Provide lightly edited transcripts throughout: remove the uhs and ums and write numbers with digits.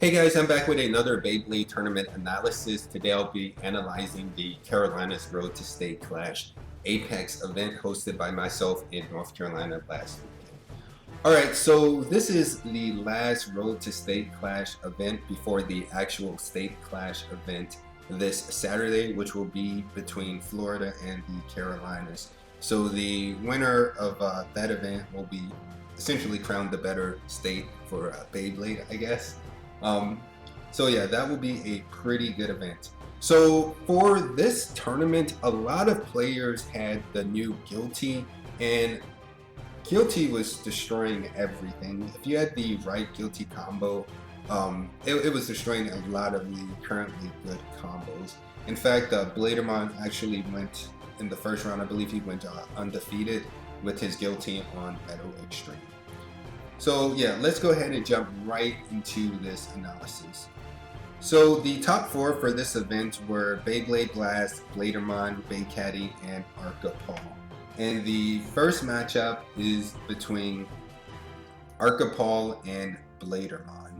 Hey guys, I'm back with another Beyblade tournament analysis. Today I'll be analyzing the Carolinas Road to State Clash Apex event hosted by myself in North Carolina last weekend. Alright, so this is the last Road to State Clash event before the actual State Clash event this Saturday, which will be between Florida and the Carolinas. So the winner of that event will be essentially crowned the better state for Beyblade, I guess. So yeah, that will be a pretty good event. So for this tournament, a lot of players had the new Guilty, and Guilty was destroying everything. If you had the right Guilty combo, it was destroying a lot of the currently good combos. In fact, Blaydermon actually went in the first round. I believe he went undefeated with his Guilty on Metal Extreme. So yeah, let's go ahead and jump right into this analysis. So the top four for this event were Beyblade Blast, Blaydermon, BeyCaddie, and arka.paul. And the first matchup is between arka.paul and Blaydermon.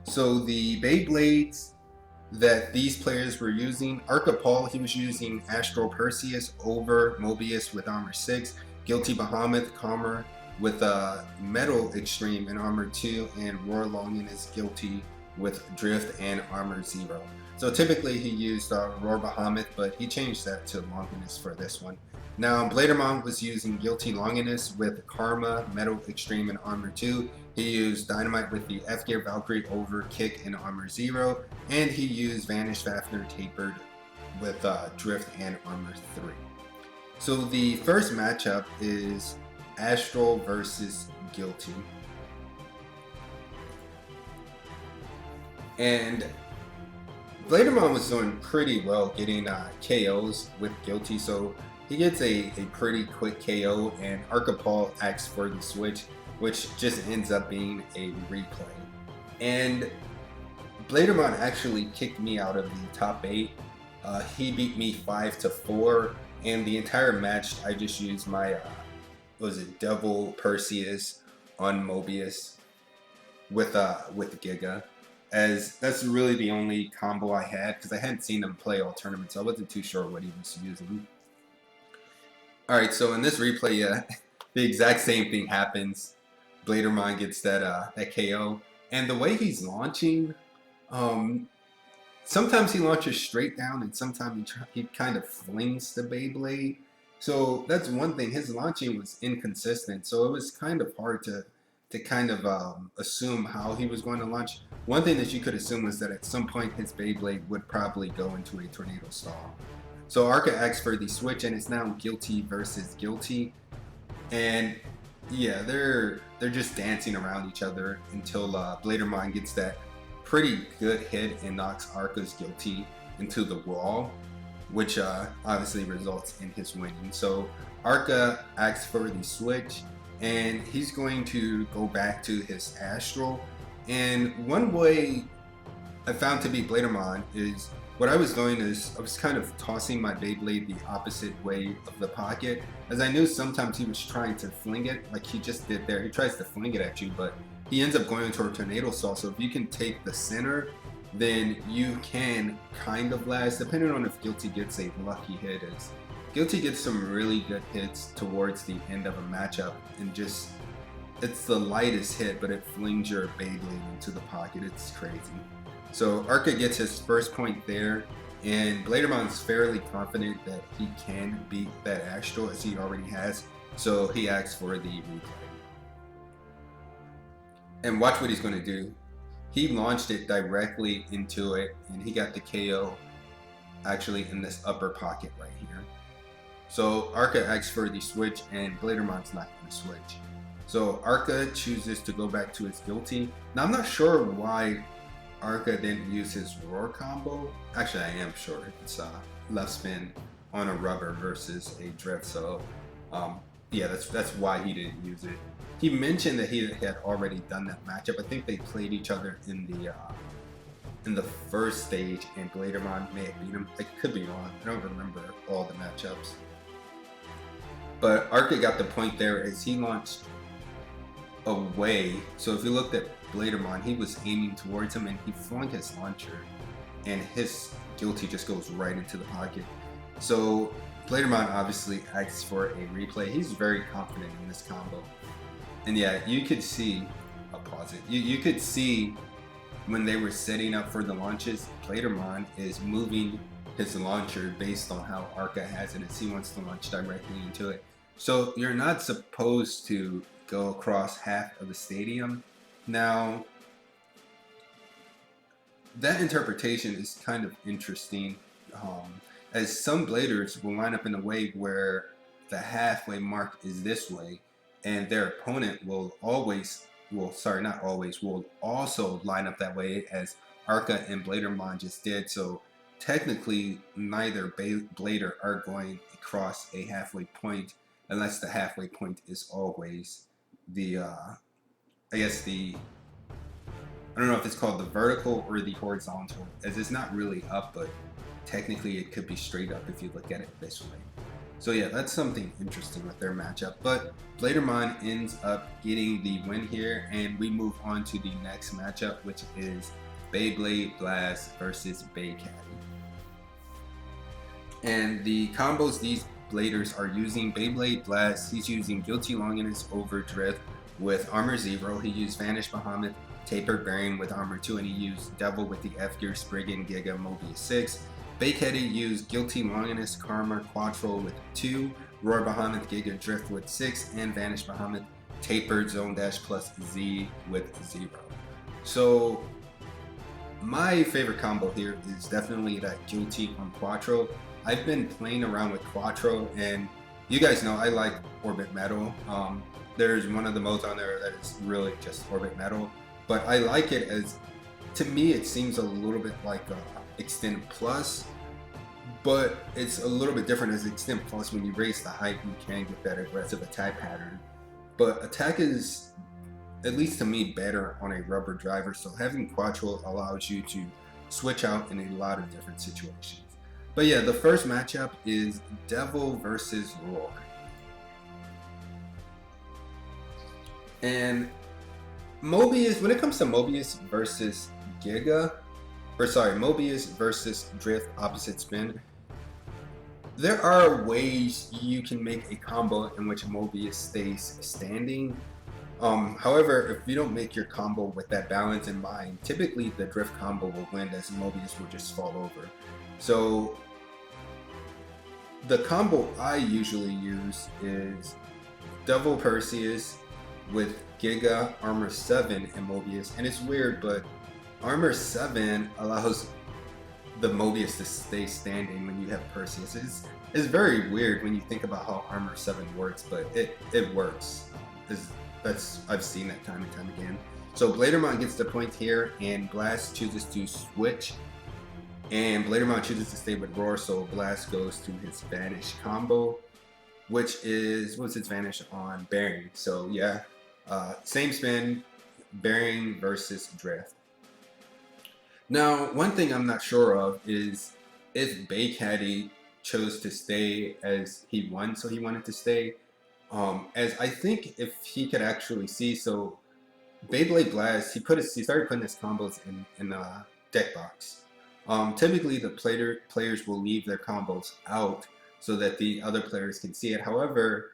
So the Beyblades that these players were using, arka.paul, he was using Astral Perseus over Mobius with armor 6, Guilty Bahamut, Calmer with Metal Extreme and armor 2, and Longinus Guilty with Drift and armor 0. So typically he used Roar Bahamut, but he changed that to Longinus for this one. Now Blaydermon was using Guilty Longinus with Karma, Metal Extreme and armor 2. He used Dynamite with the F gear Valkyrie over Kick and armor 0, and he used Vanish, Fafnir, Tapered with Drift and armor 3. So the first matchup is Astral versus Guilty. And Blaydermon was doing pretty well getting KOs with Guilty, so he gets a pretty quick KO, and arka.paul asks for the switch, which just ends up being a replay. And Blaydermon actually kicked me out of the top 8. He beat me 5-4, and the entire match I just used my Devil Perseus on Mobius with Giga, as that's really the only combo I had, because I hadn't seen him play all tournaments, so I wasn't too sure what he was using. Alright, so in this replay, the exact same thing happens. Blaydermon gets that KO, and the way he's launching, sometimes he launches straight down, and sometimes he kind of flings the Beyblade. So that's one thing, his launching was inconsistent, so it was kind of hard to kind of assume how he was going to launch. One thing that you could assume was that at some point his Beyblade would probably go into a tornado stall. So arka asks for the switch, and it's now Guilty versus Guilty. And yeah, they're just dancing around each other until Blaydermon gets that pretty good hit and knocks arka's Guilty into the wall, which obviously results in his winning. So arka asks for the switch, and he's going to go back to his Astral. And one way I found to beat Blaydermon is, what I was doing is I was kind of tossing my Beyblade the opposite way of the pocket, as I knew sometimes he was trying to fling it like he just did there. He tries to fling it at you, but he ends up going into a tornado stall. So if you can take the center, then you can kind of last, depending on if Guilty gets a lucky hit. As Guilty gets some really good hits towards the end of a matchup, and just, it's the lightest hit, but it flings your Beyblade into the pocket. It's crazy. So arka gets his first point there, and Blaydermon's fairly confident that he can beat that Astral, as he already has, so he asks for the replay. And watch what he's going to do. He launched it directly into it, and he got the KO actually in this upper pocket right here. So arka asks for the switch, and Blaydermon's not going to switch. So arka chooses to go back to his Guilty. Now I'm not sure why arka didn't use his Roar combo. Actually, I am sure. It's left spin on a rubber versus a drift. So yeah, that's why he didn't use it. He mentioned that he had already done that matchup. I think they played each other in the first stage, and Blaydermon may have beat him. I could be wrong. I don't remember all the matchups. But arka got the point there as he launched away. So if you looked at Blaydermon, he was aiming towards him and he flung his launcher, and his guilty just goes right into the pocket. So Blaydermon obviously asks for a replay. He's very confident in this combo. And yeah, you could see, I'll pause it. You could see when they were setting up for the launches, Blaydermon is moving his launcher based on how Arca has it as he wants to launch directly into it. So you're not supposed to go across half of the stadium. Now, that interpretation is kind of interesting, as some bladers will line up in a way where the halfway mark is this way, and their opponent will always, will also line up that way as Arca and Blaydermon just did. So technically, neither blader are going across a halfway point unless the halfway point is always the, I don't know if it's called the vertical or the horizontal, as it's not really up, but technically it could be straight up if you look at it this way. So yeah, that's something interesting with their matchup. But Blaydermon ends up getting the win here, and we move on to the next matchup, which is Beyblade Blast versus BeyCaddie. And the combos these bladers are using: Beyblade Blast, he's using Guilty Longinus over Drift with armor 0. He used Vanish, Bahamut, Tapered Bearing with armor 2, and he used Devil with the F gear, Spriggan, Giga, Mobius 6. BeyCaddie used Guilty Longinus, Karma, Quattro with 2, Roar Bahamut, Giga, Drift with 6, and Vanish Bahamut, Tapered, Zone Dash plus Z with 0. So my favorite combo here is definitely that Guilty on Quattro. I've been playing around with Quattro, and you guys know I like Orbit Metal. There's one of the modes on there that is really just Orbit Metal, but I like it as, to me, it seems a little bit like Extend Plus, but it's a little bit different as Extend Plus. When you raise the height, you can get that aggressive attack pattern, but attack is, at least to me, better on a rubber driver. So having Quattro allows you to switch out in a lot of different situations. But yeah, the first matchup is Devil versus Roar. And Mobius, when it comes to Mobius versus Giga, Mobius versus Drift opposite spin, there are ways you can make a combo in which Mobius stays standing. However, if you don't make your combo with that balance in mind, typically the Drift combo will win as Mobius will just fall over. So the combo I usually use is Devil Perseus with Giga, Armor 7, and Mobius. And it's weird, but Armor 7 allows the Mobius to stay standing when you have Perseus. It's very weird when you think about how Armor 7 works, but it works. I've seen that time and time again. So Blaydermon gets the point here, and Blast chooses to switch, and Blaydermon chooses to stay with Roar, so Blast goes to his Vanish combo, which is, what's its Vanish on? Bearing. So yeah, same spin, Bearing versus Drift. Now, one thing I'm not sure of is if BeyCaddie chose to stay as he won, so he wanted to stay. As I think if he could actually see, so Beyblade Blast, he started putting his combos in a deck box. Typically the players will leave their combos out so that the other players can see it. However,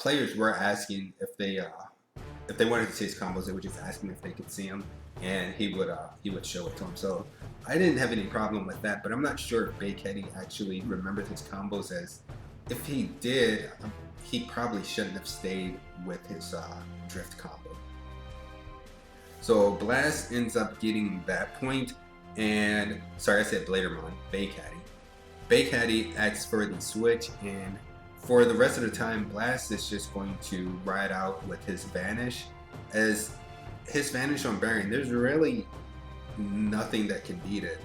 players were asking if they wanted to see his combos, they would just ask him if they could see them, and he would show it to them. So I didn't have any problem with that, but I'm not sure if BeyCaddie actually remembered his combos, as if he did, he probably shouldn't have stayed with his Drift combo. So Blast ends up getting that point, and sorry, I said Blaydermon, BeyCaddie. BeyCaddie asks for the switch, and for the rest of the time, Blast is just going to ride out with his Vanish. As his Vanish on Bearing, there's really nothing that can beat it.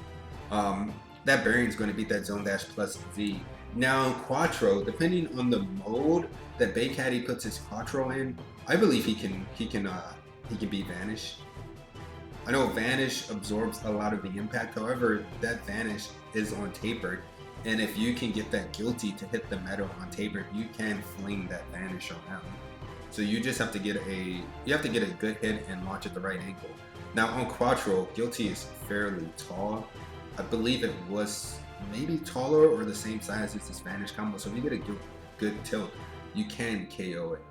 That Bearing is going to beat that Zone Dash plus Z. Now Quattro, depending on the mode that BeyCaddie puts his Quattro in, I believe he can beat Vanish. I know Vanish absorbs a lot of the impact, however, that Vanish is on Tapered, and if you can get that Guilty to hit the metal on Tapered, you can fling that Vanish around. So you just have to get a good hit and launch at the right angle. Now on Quattro, Guilty is fairly tall. I believe it was maybe taller or the same size as this Vanish combo. So if you get a good tilt, you can KO it.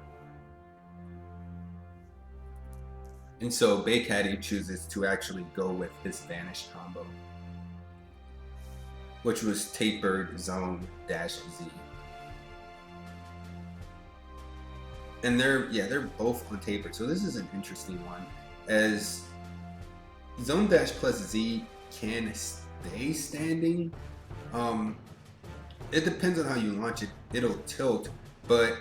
And so BeyCaddie chooses to actually go with his Vanish combo, which was Tapered Zone -Z. And they're both on Tapered, so this is an interesting one, as Zone Dash plus Z can stay standing. It depends on how you launch it. It'll tilt, but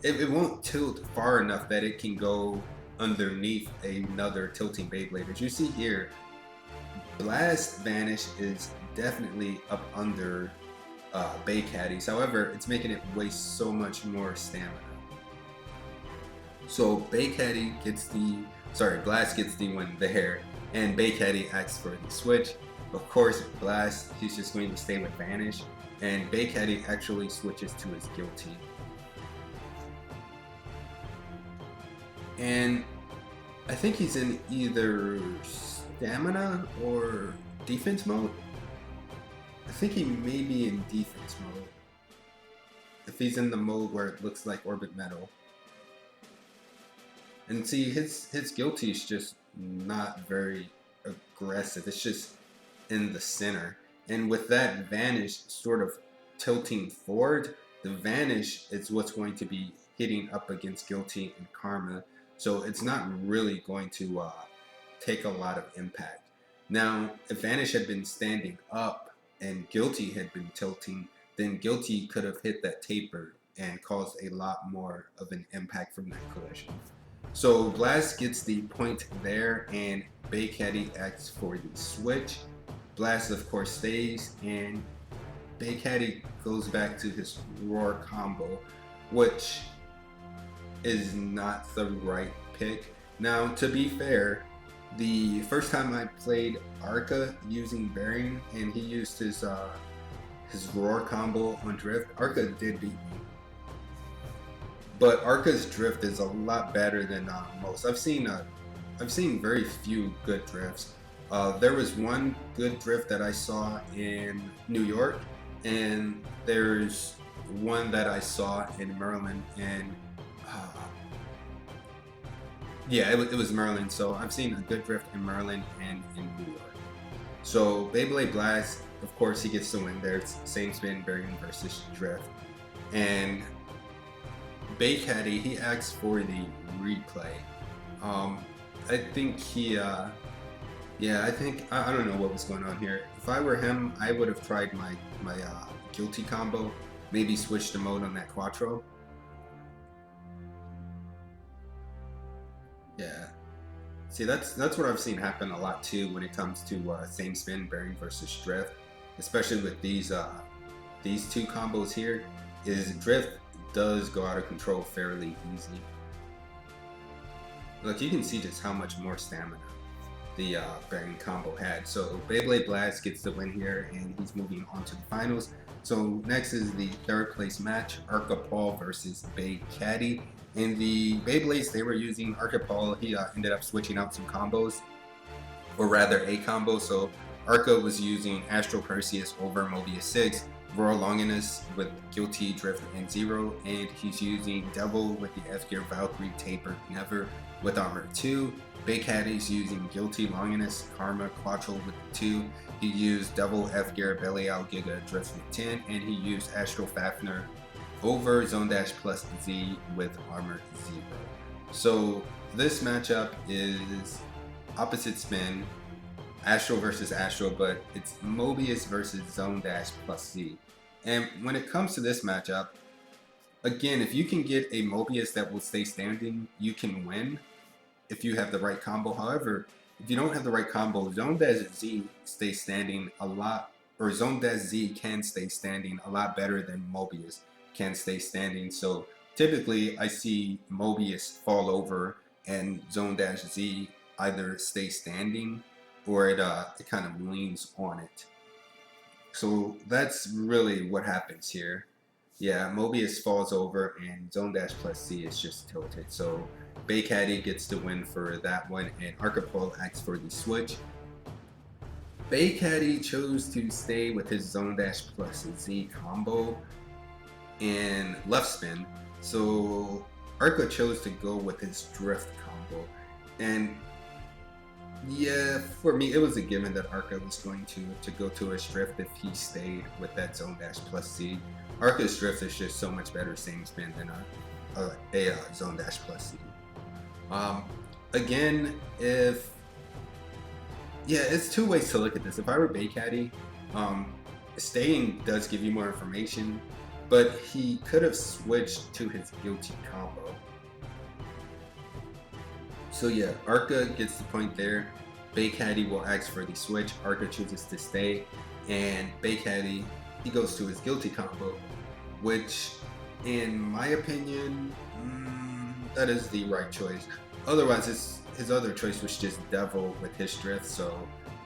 it won't tilt far enough that it can go underneath another tilting Beyblade. As you see here, Blast Vanish is definitely up under BeyCaddie's. However, it's making it waste so much more stamina. So Blast gets the win there, and BeyCaddie asks for the switch. Of course, Blast, he's just going to stay with Vanish, and BeyCaddie actually switches to his Guilty. And I think he's in either stamina or defense mode. I think he may be in defense mode, if he's in the mode where it looks like Orbit Metal. And see, his Guilty is just not very aggressive. It's just in the center. And with that Vanish sort of tilting forward, the Vanish is what's going to be hitting up against Guilty and Karma. So it's not really going to take a lot of impact. Now, if Vanish had been standing up and Guilty had been tilting, then Guilty could have hit that Tapered and caused a lot more of an impact from that collision. So Blast gets the point there, and BeyCaddie asks for the switch. Blast, of course, stays, and BeyCaddie goes back to his Roar combo, which is not the right pick. Now, to be fair, the first time I played Arca using Bearing, and he used his Roar combo on Drift, Arca did beat me. But Arca's drift is a lot better than most. I've seen very few good drifts. There was one good drift that I saw in New York, and there's one that I saw in Maryland, and yeah, it was Maryland. So I've seen a good drift in Maryland and in New York. So Beyblade Blast, of course, he gets the win there. It's same spin, bearing versus drift, and BeyCaddie, he asks for the replay. I think I don't know what was going on here. If I were him, I would have tried my Guilty combo, maybe switch the mode on that Quattro. Yeah. See, that's what I've seen happen a lot too when it comes to same spin, bearing versus drift, especially with these two combos here. Is drift does go out of control fairly easy. Look, you can see just how much more stamina the bearing combo had. So Beyblade Blast gets the win here, and he's moving on to the finals. So next is the third place match, arka.paul versus BeyCaddie. In the Beyblades, they were using arka.paul. He ended up switching out some combos, or rather a combo. So Arca was using Astral Perseus over Mobius 6, Royal Longinus with Guilty, Drift, and Zero, and he's using Devil with the F-Gear Valkyrie, Tapered, Never with Armor 2. BeyCaddie's using Guilty, Longinus, Karma, Quattro with 2. He used Devil, F-Gear, Belial, Giga, Drift with 10, and he used Astral Fafnir over Zone Dash plus Z with Armor 0. So this matchup is opposite spin, Astral versus Astral, but it's Mobius versus Zone Dash plus Z. And when it comes to this matchup, again, if you can get a Mobius that will stay standing, you can win if you have the right combo. However, if you don't have the right combo, Zone Dash Z stays standing a lot, or Zone Dash Z can stay standing a lot better than Mobius can stay standing. So typically I see Mobius fall over and Zone Dash Z either stay standing or it kind of leans on it. So that's really what happens here. Yeah, Mobius falls over and Zone Dash plus C is just tilted. So BeyCaddie gets the win for that one, and arka.paul acts for the switch. BeyCaddie chose to stay with his Zone Dash plus Z combo and left spin. So Arka chose to go with his drift combo. And yeah, for me, it was a given that Arka was going to go to his drift if he stayed with that Zone Dash plus C. Arka's drift is just so much better same spin than a Zone Dash plus C. Again, it's two ways to look at this. If I were BeyCaddie, staying does give you more information, but he could have switched to his guilty combo. So yeah, Arka gets the point there. BeyCaddie will ask for the switch. Arka chooses to stay, and BeyCaddie, he goes to his guilty combo, which, in my opinion, that is the right choice. Otherwise, his other choice was just Devil with his drift, so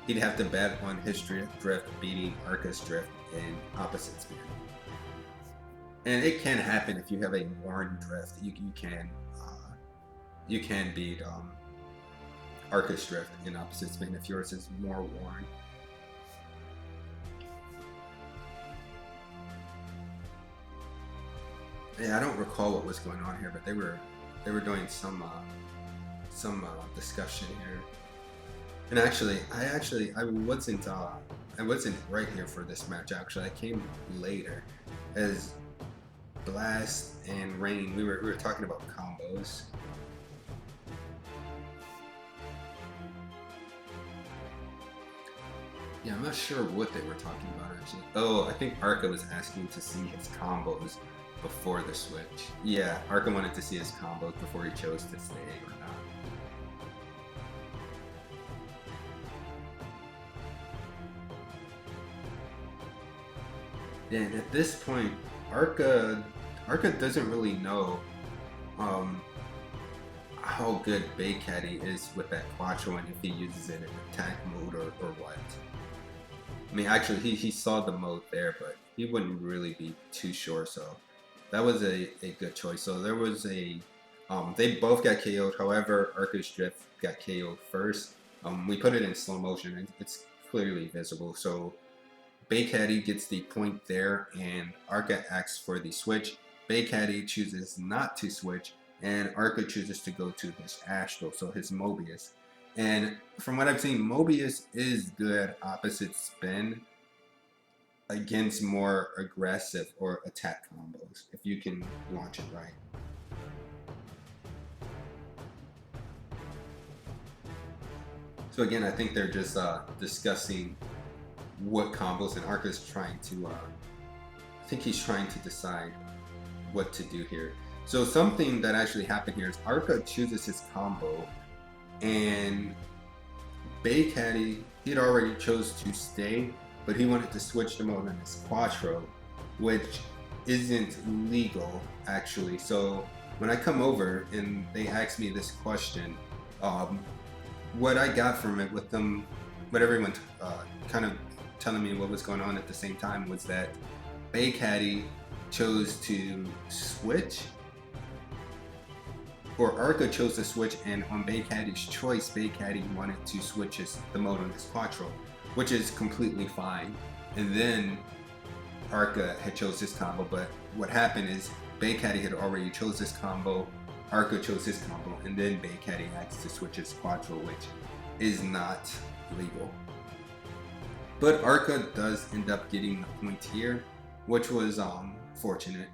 he'd have to bet on his drift beating Arka's drift in opposite spin. And it can happen if you have a worn drift. You can beat Arka's drift in opposite spin if yours is more worn. Yeah, I don't recall what was going on here, but they were doing some discussion here. And actually, I wasn't right here for this match. Actually, I came later, as Blast and Rain. We were talking about combos. Yeah, I'm not sure what they were talking about actually. Oh, I think Arka was asking to see his combos before the switch. Yeah, Arka wanted to see his combos before he chose to stay or not. And at this point, Arka doesn't really know how good BeyCaddie is with that Quattro and if he uses it in attack mode or what. I mean, actually, he saw the mode there, but he wouldn't really be too sure, so that was a good choice. So there was a, they both got KO'd, however, Arka's drift got KO'd first. We put it in slow motion, and it's clearly visible, so BeyCaddie gets the point there, and Arka asks for the switch. BeyCaddie chooses not to switch, and Arka chooses to go to his Astral, so his Mobius. And from what I've seen, Mobius is good opposite spin against more aggressive or attack combos, if you can launch it right. So again, I think they're just discussing what combos, and Arka's trying to, I think he's trying to decide what to do here. So something that actually happened here is Arka chooses his combo, and BeyCaddie, he'd already chose to stay, but he wanted to switch the mode on his Quattro, which isn't legal actually. So when I come over and they ask me this question, what I got from it with them, what everyone kind of telling me what was going on at the same time, was that BeyCaddie chose to switch, or Arka chose to switch, and on BeyCaddie's choice, BeyCaddie wanted to switch the mode on his Quattro, which is completely fine. And then Arka had chose his combo, but what happened is BeyCaddie had already chose his combo, Arka chose his combo, and then BeyCaddie asked to switch his Quattro, which is not legal. But Arka does end up getting the point here, which was fortunate.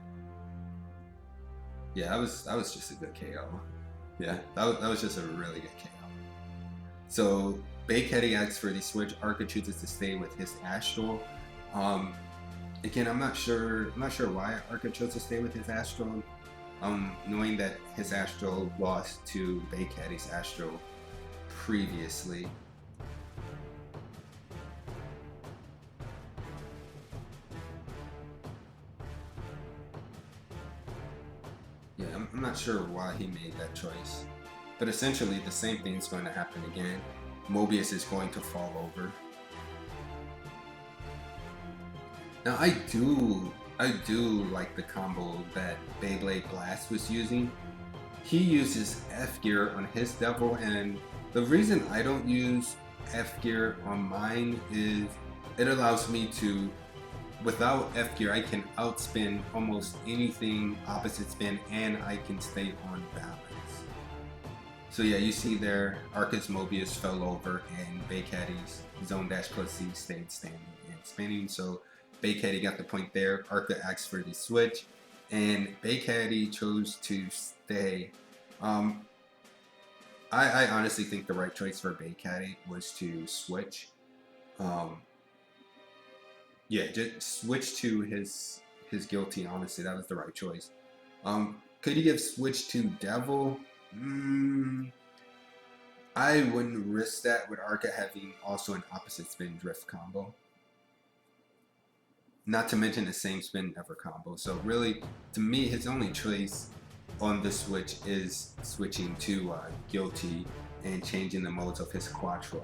Yeah, that was just a good KO. Yeah, that was just a really good KO. So BeyCaddie asks for the switch. Arka chooses to stay with his Astral. Again, I'm not sure why Arka chose to stay with his Astral. Knowing that his Astral lost to BeyCaddie's Astral previously. Yeah, I'm not sure why he made that choice. But essentially, the same thing's going to happen again. Mobius is going to fall over. Now, I do I do like the combo that Beyblade Blast was using. He uses F gear on his devil, and the reason I don't use F gear on mine is it allows me to, without F gear, I can outspin almost anything opposite spin, and I can stay on balance. So yeah, you see there, Arca's Mobius fell over, and BeyCaddie's Zone Dash plus C stayed standing and spinning. So BeyCaddie got the point there. Arca asked for the switch, and BeyCaddie chose to stay. I honestly think the right choice for BeyCaddie was to switch. Yeah, just switch to his guilty. Honestly, that was the right choice. Could he have switched to Devil? I wouldn't risk that with Arca having also an opposite spin drift combo. Not to mention the same spin never combo. So really, to me, his only choice on the switch is switching to guilty and changing the modes of his Quattro,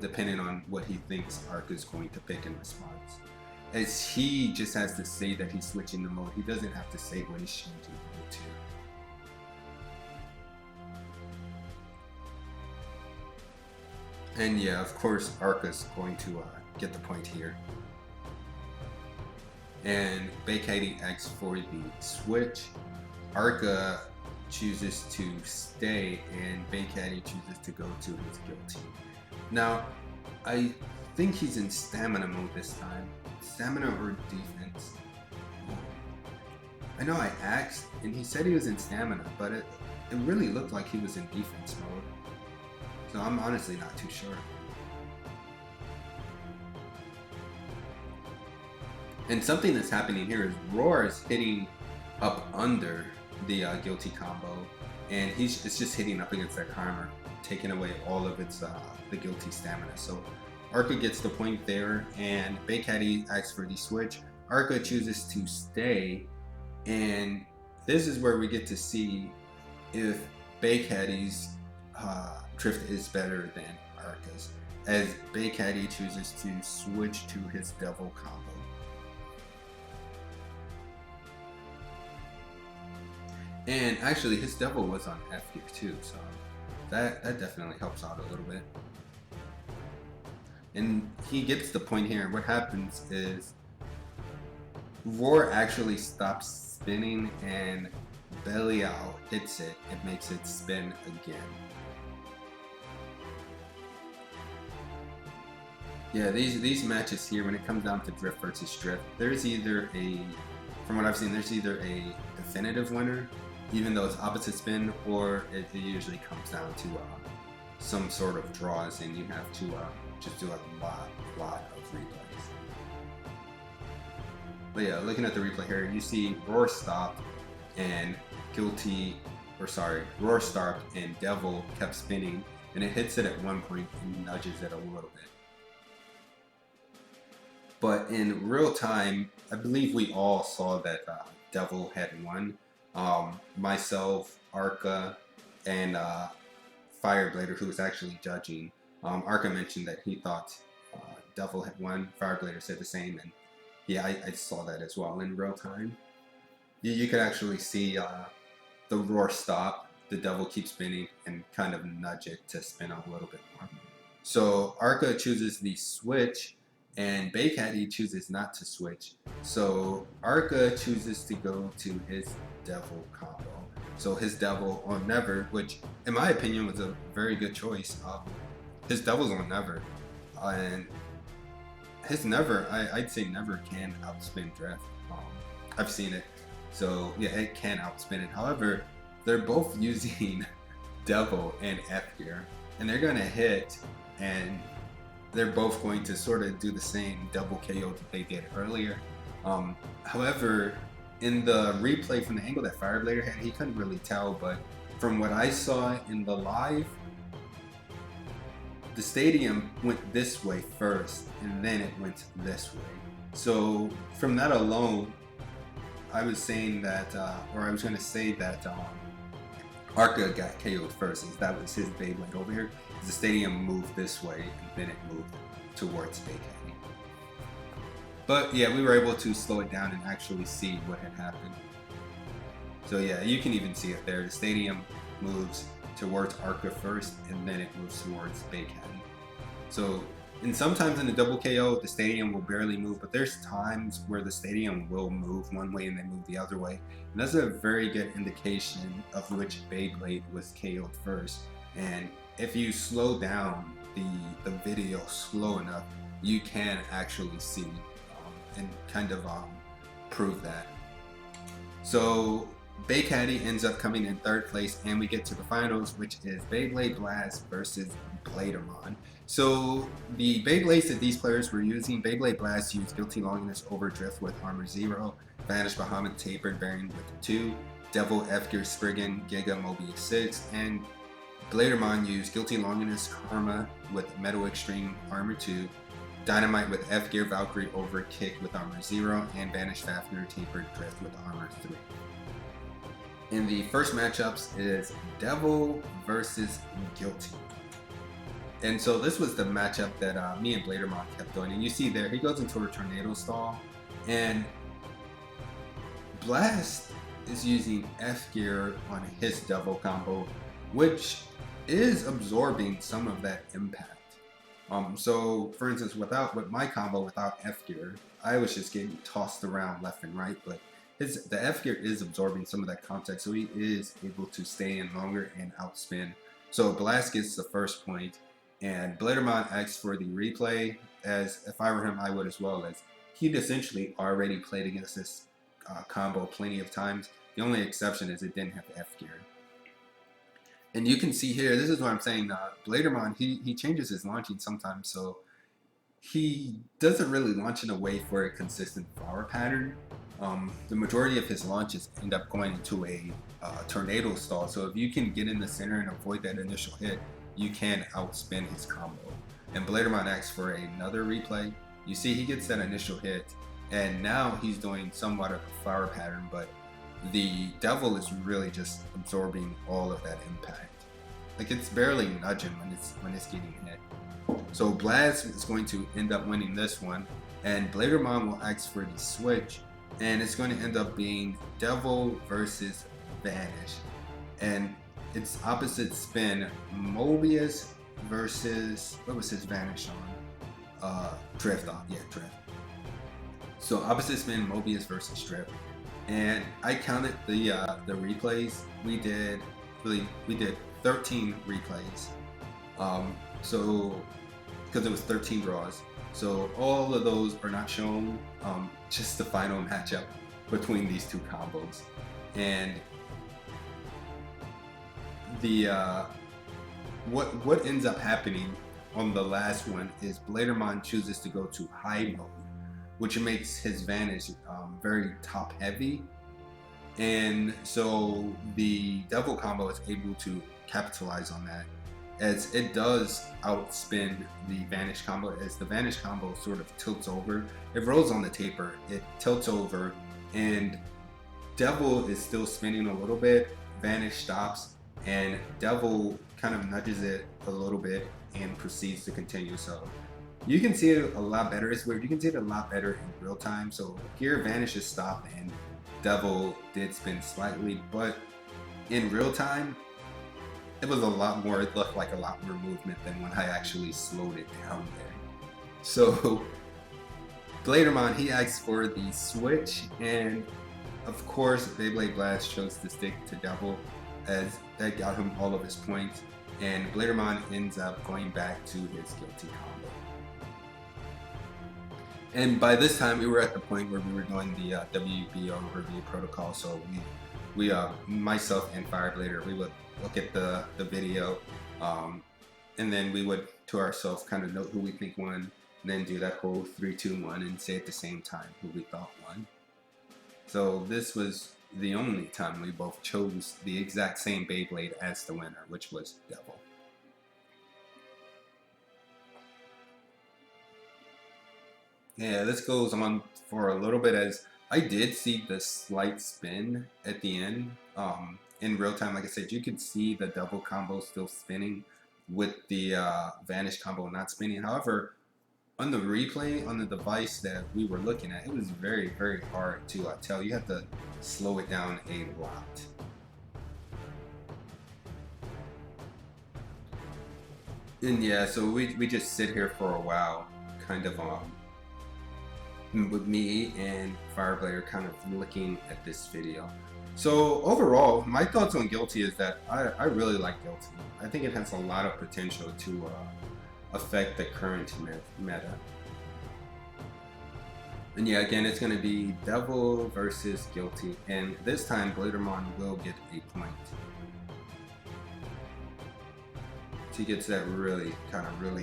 depending on what he thinks Arca is going to pick in response. As he just has to say that he's switching the mode, he doesn't have to say what he's changing the mode to. And yeah, of course, Arca's going to get the point here. And BeyCaddie asks for the switch. Arca chooses to stay, and BeyCaddie chooses to go to his guilty. Now, I think he's in stamina mode this time. Stamina or defense? I know I asked, and he said he was in stamina, but it really looked like he was in defense mode. So I'm honestly not too sure. And something that's happening here is Roar is hitting up under the guilty combo, and it's just hitting up against that karma, taking away all of its the guilty stamina. So Arca gets the point there, and BeyCaddie asks for the switch. Arca chooses to stay, and this is where we get to see if BeyCaddie's drift is better than Arca's, as BeyCaddie chooses to switch to his devil combo. And actually his devil was on F gear too, so that definitely helps out a little bit. And he gets the point here. What happens is Roar actually stops spinning, and Belial hits it and makes it spin again. Yeah, these matches here, when it comes down to drift versus drift, there's either from what I've seen, there's either a definitive winner, even though it's opposite spin, or it usually comes down to some sort of draws, and you have to just do a lot of replays. But yeah, looking at the replay here, you see Roar stopped and Roar stopped and Devil kept spinning, and it hits it at one point and nudges it a little bit. But in real time, I believe we all saw that Devil had won. Myself, Arca, and Fireblader, who was actually judging. Arca mentioned that he thought Devil had won. Fireblader said the same, and yeah, I saw that as well in real time. You could actually see the Roar stop, the Devil keep spinning, and kind of nudge it to spin a little bit more. So Arca chooses the switch, and BeyCaddie chooses not to switch. So Arca chooses to go to his Devil combo. So his Devil on Never, which in my opinion was a very good choice. His Devil's on Never, and his Never, I'd say Never can outspin drift. I've seen it, so yeah, it can outspin it. However, they're both using Devil and F gear, and they're gonna hit, and they're both going to sort of do the same double KO that they did earlier. However, in the replay from the angle that Fireblader had, he couldn't really tell, but from what I saw in the live, the stadium went this way first, and then it went this way. So from that alone, I was saying that, or I was going to say that Arca got KO'd first, as that was his Beyblade over here. The stadium moved this way, and then it moved towards BeyCaddie. But yeah, we were able to slow it down and actually see what had happened. So yeah, you can even see it there. The stadium moves towards Arca first, and then it moves towards BeyCaddie. So, and sometimes in the double KO, the stadium will barely move, but there's times where the stadium will move one way and then move the other way. And that's a very good indication of which Beyblade was KO'd first. And if you slow down the video slow enough, you can actually see and kind of prove that. So BeyCaddie ends up coming in 3rd place, and we get to the finals, which is Beyblade Blast versus Blaydermon. So the Beyblades that these players were using, Beyblade Blast used Guilty Longinus Overdrift with Armor 0, Vanish Bahamut Tapered variant with 2, Devil F-Gear Spriggan Giga Mobius 6, and Blaydermon used Guilty Longinus Karma with Metal Extreme Armor 2, Dynamite with F-Gear Valkyrie Overkick with Armor 0, and Vanish Fafnir Tapered Drift with Armor 3. In the first matchups is Devil versus Guilty. And so this was the matchup that me and Blaydermon kept doing. And you see there, he goes into a tornado stall, and Blast is using F-Gear on his Devil combo, which is absorbing some of that impact. So for instance, with my combo without F-Gear, I was just getting tossed around left and right, but the F-Gear is absorbing some of that contact, so he is able to stay in longer and outspin. So Blast gets the first point, and Blaydermon asks for the replay, as if I were him, I would as well, as he'd essentially already played against this combo plenty of times. The only exception is it didn't have F-Gear. And you can see here, this is what I'm saying, Blaydermon, he changes his launching sometimes, so he doesn't really launch in a way for a consistent flower pattern. The majority of his launches end up going into a tornado stall, so if you can get in the center and avoid that initial hit, you can outspin his combo. And Blaydermon asks for another replay. You see he gets that initial hit, and now he's doing somewhat of a flower pattern, but the Devil is really just absorbing all of that impact. Like, it's barely nudging when it's getting hit. So Blast is going to end up winning this one, and Blaydermon will ask for the switch, and it's going to end up being Devil versus Vanish. And it's opposite spin, Mobius versus, what was his Vanish on? Drift on, yeah, Drift. So opposite spin, Mobius versus Drift. And I counted the replays. We did 13 replays. So because it was 13 draws. So all of those are not shown. Just the final matchup between these two combos. And the what ends up happening on the last one is Blaydermon chooses to go to high mode, which makes his Vanish very top heavy, and so the Devil combo is able to capitalize on that, as it does outspin the Vanish combo, as the Vanish combo sort of tilts over. It rolls on the taper, it tilts over, and Devil is still spinning a little bit, Vanish stops, and Devil kind of nudges it a little bit and proceeds to continue. So you can see it a lot better. It's weird. You can see it a lot better in real time. So here Vanish is stopped and Devil did spin slightly, but in real time, it was a lot more, it looked like a lot more movement than when I actually slowed it down there. So Blaydermon, he asked for the switch, and of course Beyblade Blast chose to stick to Devil, as that got him all of his points, and Blaydermon ends up going back to his Guilty combo. And by this time, we were at the point where we were doing the WB overview protocol. So we myself and Fireblader, we would look at the video, and then we would, to ourselves, kind of note who we think won, and then do that whole 3, 2, 1, and say at the same time who we thought won. So this was the only time we both chose the exact same Beyblade as the winner, which was Devil. Yeah, this goes on for a little bit, as I did see the slight spin at the end. In real time, like I said, you could see the Devil combo still spinning with the Vanish combo not spinning. However, On the replay on the device that we were looking at, it was very, very hard to tell. You have to slow it down a lot. And yeah, so we just sit here for a while, kind of with me and Fireblader kind of looking at this video. So overall, my thoughts on Guilty is that I really like Guilty. I think it has a lot of potential to affect the current meta. And yeah, again, it's going to be Devil versus Guilty, and this time Blaydermon will get a point. He gets that really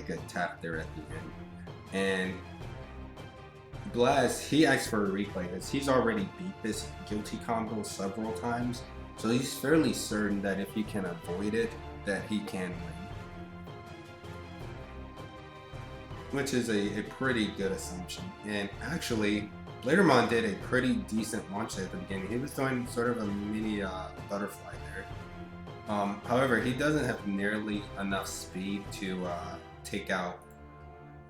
good tap there at the end. And Blast, he asked for a replay because he's already beat this Guilty combo several times, so he's fairly certain that if he can avoid it, that he can win. Which is a pretty good assumption. And actually, Blaydermon did a pretty decent launch at the beginning. He was doing sort of a mini butterfly there. However, he doesn't have nearly enough speed to take out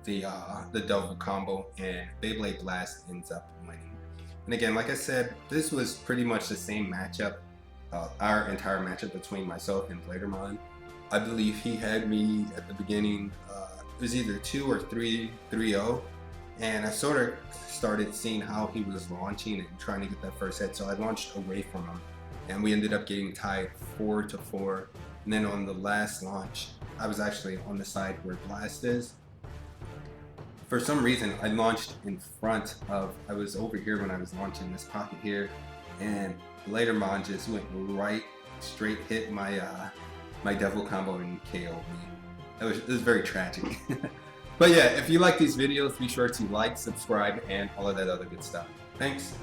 the double combo, and Beyblade Blast ends up winning. And again, like I said, this was pretty much the same matchup, our entire matchup between myself and Blaydermon. I believe he had me at the beginning, it was either 2 or 3-0, and I sort of started seeing how he was launching and trying to get that first hit, so I launched away from him, and we ended up getting tied 4-4. And then on the last launch, I was actually on the side where Blast is. For some reason, I launched in front of, I was over here when I was launching this pocket here, and Blaydermon just went right, straight hit my my devil combo and KO'd me. It was very tragic. But yeah, if you like these videos, be sure to like, subscribe, and all of that other good stuff. Thanks.